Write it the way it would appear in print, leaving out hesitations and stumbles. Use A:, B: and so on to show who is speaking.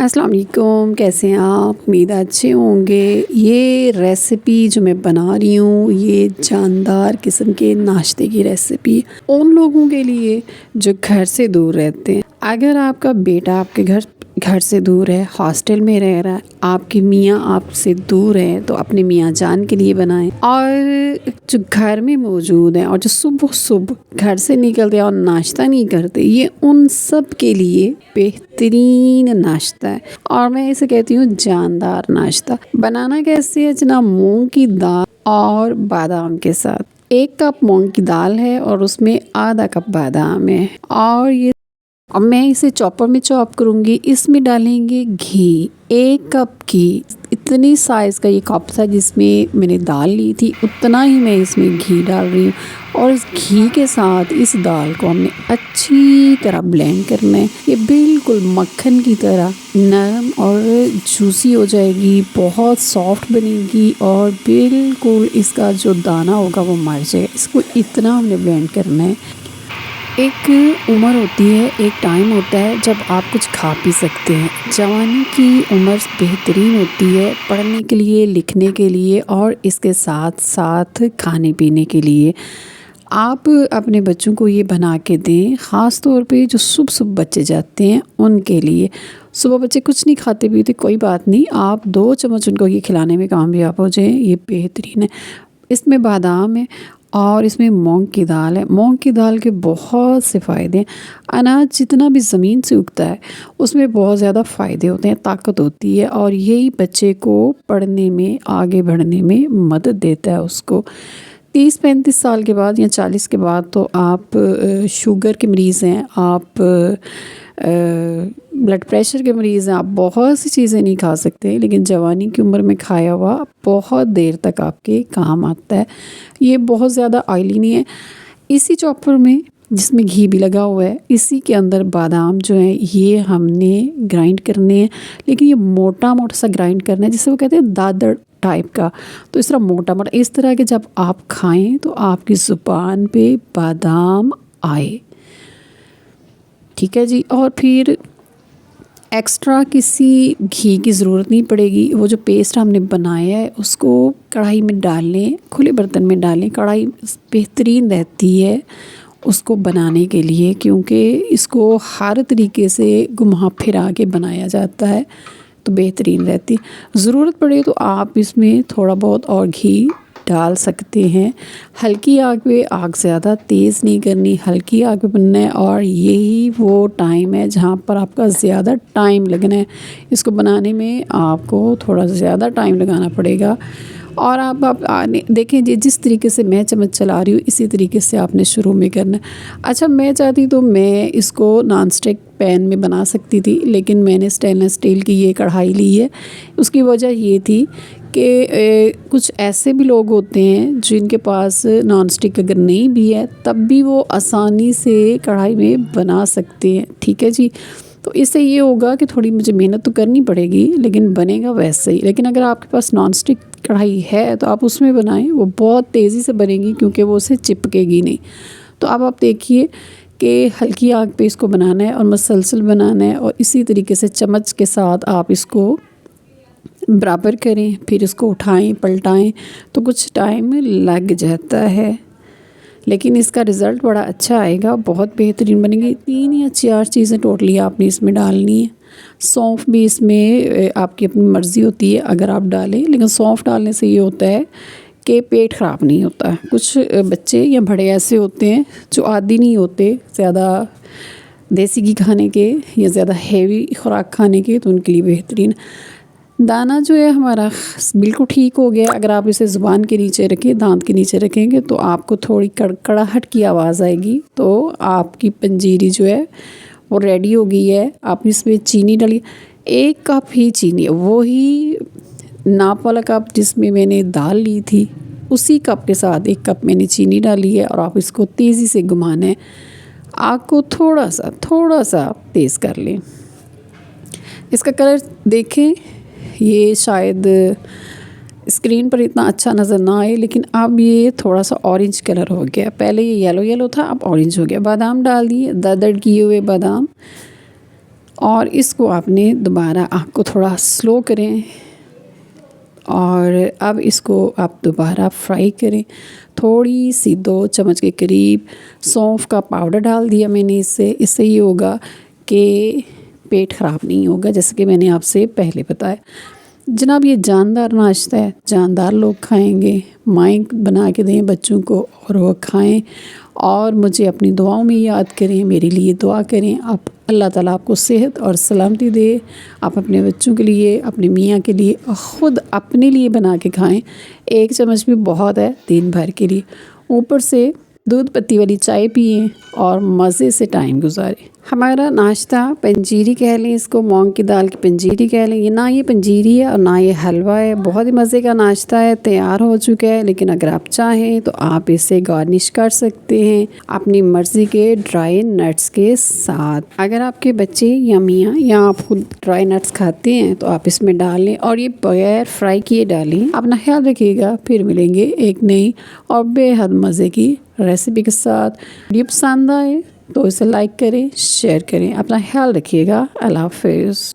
A: अस्सलाम वालेकुम, कैसे हैं आप? उम्मीद है अच्छे होंगे। ये रेसिपी जो मैं बना रही हूँ, ये जानदार किस्म के नाश्ते की रेसिपी उन लोगों के लिए जो घर से दूर रहते हैं। अगर आपका बेटा आपके घर से दूर है, हॉस्टल में रह रहा है, आपके मियाँ आपसे दूर हैं, तो अपने मियाँ जान के लिए बनाएं। और जो घर में मौजूद हैं और जो सुबह सुबह घर से निकलते हैं और नाश्ता नहीं करते, ये उन सब के लिए बेहतरीन नाश्ता है और मैं इसे कहती हूँ जानदार नाश्ता। बनाना कैसे है? जनाब, मूंग की दाल और बादाम के साथ 1 कप मूंग की दाल है और उसमें आधा कप बादाम है और मैं इसे चॉपर में चॉप करूँगी। इसमें डालेंगे घी, 1 कप घी। इतनी साइज़ का ये कप था जिसमें मैंने दाल ली थी, उतना ही मैं इसमें घी डाल रही हूँ और इस घी के साथ इस दाल को हमने अच्छी तरह ब्लेंड करना है। ये बिल्कुल मक्खन की तरह नरम और जूसी हो जाएगी, बहुत सॉफ्ट बनेगी और बिल्कुल इसका जो दाना होगा वो मर जाएगा। इसको इतना हमने ब्लेंड करना है। एक उम्र होती है, एक टाइम होता है जब आप कुछ खा पी सकते हैं। जवानी की उम्र बेहतरीन होती है पढ़ने के लिए, लिखने के लिए और इसके साथ साथ खाने पीने के लिए। आप अपने बच्चों को ये बना के दें, ख़ास तौर पे जो सुबह बच्चे जाते हैं उनके लिए। सुबह बच्चे कुछ नहीं खाते पीते, कोई बात नहीं, आप 2 चम्मच उनको ये खिलाने में कामयाब हो जाएं, ये बेहतरीन है। इसमें बादाम है और इसमें मूंग की दाल है। मूंग की दाल के बहुत से फ़ायदे हैं। अनाज जितना भी ज़मीन से उगता है उसमें बहुत ज़्यादा फ़ायदे होते हैं, ताकत होती है और यही बच्चे को पढ़ने में, आगे बढ़ने में मदद देता है उसको। 30-35 साल के बाद या 40 के बाद तो आप शुगर के मरीज़ हैं, आप ब्लड प्रेशर के मरीज़ हैं, आप बहुत सी चीज़ें नहीं खा सकते, लेकिन जवानी की उम्र में खाया हुआ बहुत देर तक आपके काम आता है। ये बहुत ज़्यादा ऑयली नहीं है। इसी चॉपर में जिसमें घी भी लगा हुआ है, इसी के अंदर बादाम जो हैं ये हमने ग्राइंड करने हैं, लेकिन ये मोटा मोटा सा ग्राइंड करना है, जिसे वो कहते हैं दादड़ टाइप का। तो इस तरह मोटा मोटा, इस तरह के जब आप खाएं तो आपकी ज़ुबान पे बादाम आए, ठीक है जी। और फिर एक्स्ट्रा किसी घी की ज़रूरत नहीं पड़ेगी। वो जो पेस्ट हमने बनाया है उसको कढ़ाई में डाल लें, खुले बर्तन में डालें। कढ़ाई बेहतरीन रहती है उसको बनाने के लिए, क्योंकि इसको हर तरीके से घुमा फिरा के बनाया जाता है, तो बेहतरीन रहती है। ज़रूरत पड़े तो आप इसमें थोड़ा बहुत और घी डाल सकते हैं। हल्की आग पे, आग ज़्यादा तेज़ नहीं करनी, हल्की आग पे बनना है और यही वो टाइम है जहाँ पर आपका ज़्यादा टाइम लगना है। इसको बनाने में आपको थोड़ा ज़्यादा टाइम लगाना पड़ेगा और आप देखें जी, जिस तरीके से मैं चम्मच चला रही हूँ इसी तरीके से आपने शुरू में करना है। अच्छा, मैं चाहती तो मैं इसको नॉन स्टिक पैन में बना सकती थी, लेकिन मैंने स्टेनलेस स्टील की ये कढ़ाई ली है। उसकी वजह ये थी कि कुछ ऐसे भी लोग होते हैं जिनके पास नॉन स्टिक अगर नहीं भी है तब भी वो आसानी से कढ़ाई में बना सकते हैं, ठीक है जी। तो इससे ये होगा कि थोड़ी मुझे मेहनत तो करनी पड़ेगी, लेकिन बनेगा वैसे ही। लेकिन अगर आपके पास नॉन स्टिक कढ़ाई है तो आप उसमें बनाएं, वो बहुत तेज़ी से बनेगी क्योंकि वो उसे चिपकेगी नहीं। तो अब आप देखिए कि हल्की आग पे इसको बनाना है और मसलसल बनाना है और इसी तरीके से चम्मच के साथ आप इसको बराबर करें, फिर इसको उठाएं, पलटाएं, तो कुछ टाइम लग जाता है, लेकिन इसका रिज़ल्ट बड़ा अच्छा आएगा, बहुत बेहतरीन बनेगी। 3 या 4 चीज़ें टोटली आपने इसमें डालनी है। सौंफ भी इसमें आपकी अपनी मर्ज़ी होती है अगर आप डालें, लेकिन सौंफ डालने से ये होता है कि पेट ख़राब नहीं होता है। कुछ बच्चे या बड़े ऐसे होते हैं जो आदी नहीं होते ज़्यादा देसी घी खाने के या ज़्यादा हैवी खुराक खाने के, तो उनके लिए बेहतरीन। दाना जो है हमारा बिल्कुल ठीक हो गया। अगर आप इसे ज़ुबान के नीचे रखें, दांत के नीचे रखेंगे तो आपको थोड़ी कड़कड़ाहट की आवाज़ आएगी, तो आपकी पंजीरी जो है वो रेडी हो गई है। आप इसमें चीनी डालिए, 1 कप ही चीनी, वही नाप वाला कप जिसमें मैंने दाल ली थी उसी कप के साथ 1 कप मैंने चीनी डाली है और आप इसको तेज़ी से घुमाना है। आग को थोड़ा सा तेज़ कर लें। इसका कलर देखें, ये शायद स्क्रीन पर इतना अच्छा नज़र ना आए, लेकिन अब ये थोड़ा सा ऑरेंज कलर हो गया। पहले ये येलो था, अब ऑरेंज हो गया। बादाम डाल दिए, दरदर किए हुए बादाम, और इसको आपने दोबारा आँच को थोड़ा स्लो करें और अब इसको आप दोबारा फ्राई करें। थोड़ी सी 2 चम्मच के करीब सौंफ का पाउडर डाल दिया मैंने इससे ये होगा कि पेट ख़राब नहीं होगा, जैसे कि मैंने आपसे पहले बताया। जनाब ये जानदार नाश्ता है, जानदार लोग खाएंगे, माएँ बना के दें बच्चों को और वो खाएं और मुझे अपनी दुआओं में याद करें, मेरे लिए दुआ करें। आप अल्लाह ताला आपको सेहत और सलामती दे। आप अपने बच्चों के लिए, अपने मियाँ के लिए, ख़ुद अपने लिए बना के खाएं। 1 चम्मच भी बहुत है दिन भर के लिए। ऊपर से दूध पत्ती वाली चाय पिएं और मज़े से टाइम गुजारें। हमारा नाश्ता पंजीरी कह लें इसको, मूंग की दाल की पंजीरी कह लें। ये ना ये पंजीरी है और ना ये हलवा है, बहुत ही मज़े का नाश्ता है, तैयार हो चुका है। लेकिन अगर आप चाहें तो आप इसे गार्निश कर सकते हैं अपनी मर्ज़ी के ड्राई नट्स के साथ। अगर आपके बच्चे या मियाँ या आप खुद ड्राई नट्स खाते हैं तो आप इसमें डाल लें और ये बगैर फ्राई किए डालें। अपना ख्याल रखिएगा, फिर मिलेंगे एक नई और बेहद मज़े की रेसिपी के साथ। वीडियो पसंद आए तो इसे लाइक करें, शेयर करें। अपना ख्याल रखिएगा। अल्लाह हाफ़िज़।